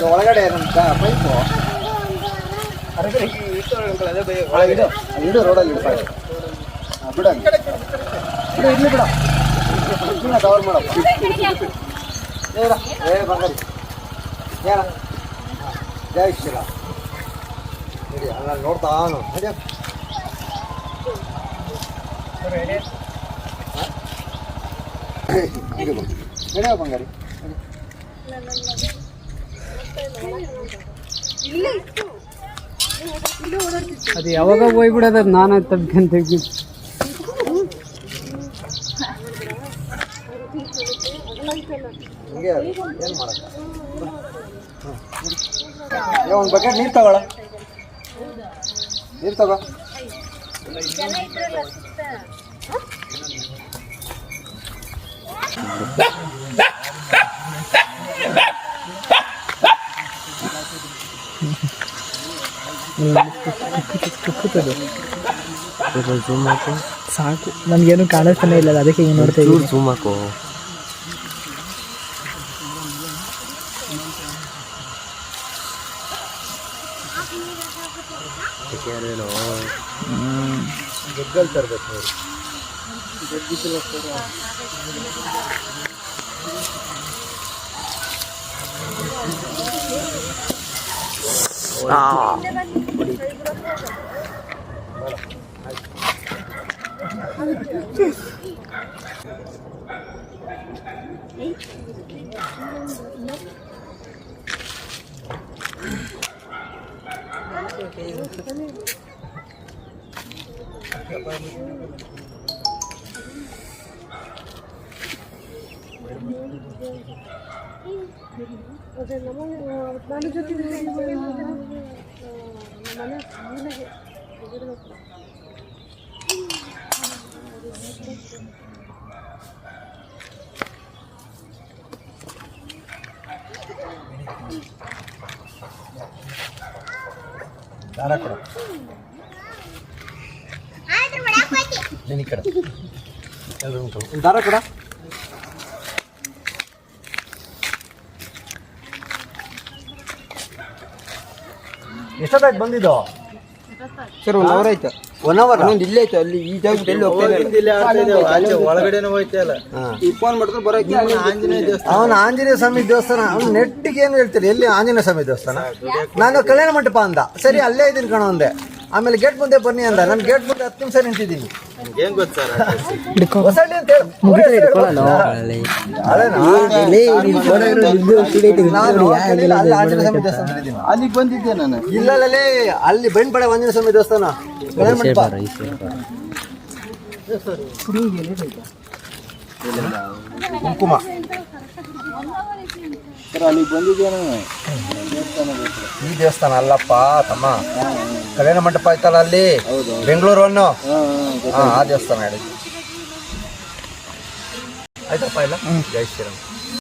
ಒಳಗಡೆ ಪೈಪು ಇಡು ರೋಡಲ್ಲಿ ಬಿಡ ಇರ್ಲಿ ಬಿಡ ಕವರ್ ಮಾಡಪ್ಪ ಏ ಬಂಗಾರಿ ಏನ ಜೈ ಶ್ರೀರಾಮ್ ನಡಿ ಅಲ್ಲ ನೋಡ್ತಾನು ನಡಿಯ ಬಂಗಾರಿ ಅದು ಯಾವಾಗ ಹೋಗ್ಬಿಡೋದು ನಾನು ತಗ್ಗಂತ ಹಿಂಗೆ ಏನು ಮಾಡಕ್ಕ ಒಂದು ಬಕೆಟ್ ನೀರು ತಗೊಳ ನೀರು ತಗೋ ಸಾಕು ನಮ್ಗೇನು ಕಾಣಿಸ್ತಾನೆ ಇಲ್ಲ ಅದಕ್ಕೆ ಏನು ನೋಡ್ತಾ ಇದ್ದೀವಿ ಝೂಮ್ ಹಾಕೋ ಜಗ್ಗಲ್ ತರಬೇಕು ನೋಡಿ ನಾನು ಜೊತೆ ದಾರ ಕೊಡ ದಾರ ಕೊಡ ಎಷ್ಟೊತ್ತಾಯ್ತು ಬಂದಿದ್ದು ಸರ್ 1 ಅವರ್ ಆಯ್ತು 1 ಅವರ್ ಇನ್ನೊಂದು ಇಲ್ಲೇ ಆಯ್ತು ಅಲ್ಲಿ ಈ ಜಾಗ ಎಲ್ಲಿ ಒಳಗಡೆ ಹೋಯ್ತಲ್ಲ ಈ ಫೋನ್ ಮಾಡಿದ್ರೆ ಬರೋಕೆ ಆಂಜನೇಯ ದೇವಸ್ಥಾನ ಅವನು ಆಂಜನೇಯ ಸ್ವಾಮಿ ದೇವಸ್ಥಾನ ಅವ್ನು ನೆಟ್ಟಿಗೆ ಏನು ಹೇಳ್ತೀರಿ ಎಲ್ಲಿ ಆಂಜನೇಯ ಸ್ವಾಮಿ ದೇವಸ್ಥಾನ ನಾನು ಕಲ್ಯಾಣ ಮಂಟಪ ಅಂದ ಸರಿ ಅಲ್ಲೇ ಇದ್ದೀನಿ ಕಣೋ ಅಂದೆ ಆಮೇಲೆ ಗೇಟ್ ಮುಂದೆ ಬನ್ನಿ ಅಂದ ನಾನು ಗೇಟ್ ಮುಂದೆ 10 ನಿಮಿಷ ನಿಂತಿದ್ದೀನಿ ಏನ್ ಗೊತ್ತಾ ಹೊಸಳ್ಳಿ ಅಂತ ಹೇಳು ಅಲ್ಲಿಗೆ ಬಂದಿದ್ದೆ ನಾನು ಇಲ್ಲಲ್ಲೇ ಅಲ್ಲಿ ಬೆಣ್ಪಡೆ ಆಂಜನೇಯ ಸ್ವಾಮಿ ದೇವಸ್ಥಾನ ಕಲ್ಯಾಣ ಮಂಟಪ ಕುಂಕುಮ ಅಲ್ಲಿಗೆ ಬಂದಿದ್ದೆ ನಾನು ಈ ದೇವಸ್ಥಾನ ಅಲ್ಲಪ್ಪ ತಮ್ಮ ಕಲ್ಯಾಣ ಮಂಟಪ ಆಯ್ತಲ್ಲ ಅಲ್ಲಿ ಬೆಂಗಳೂರು ಅನ್ನೋ ಆ ದೇವಸ್ಥಾನ ಹೇಳಿದ್ವಿ ಆಯ್ತಪ್ಪ ಇಲ್ಲ ಜೈ ಶ್ರೀರಾಮ್.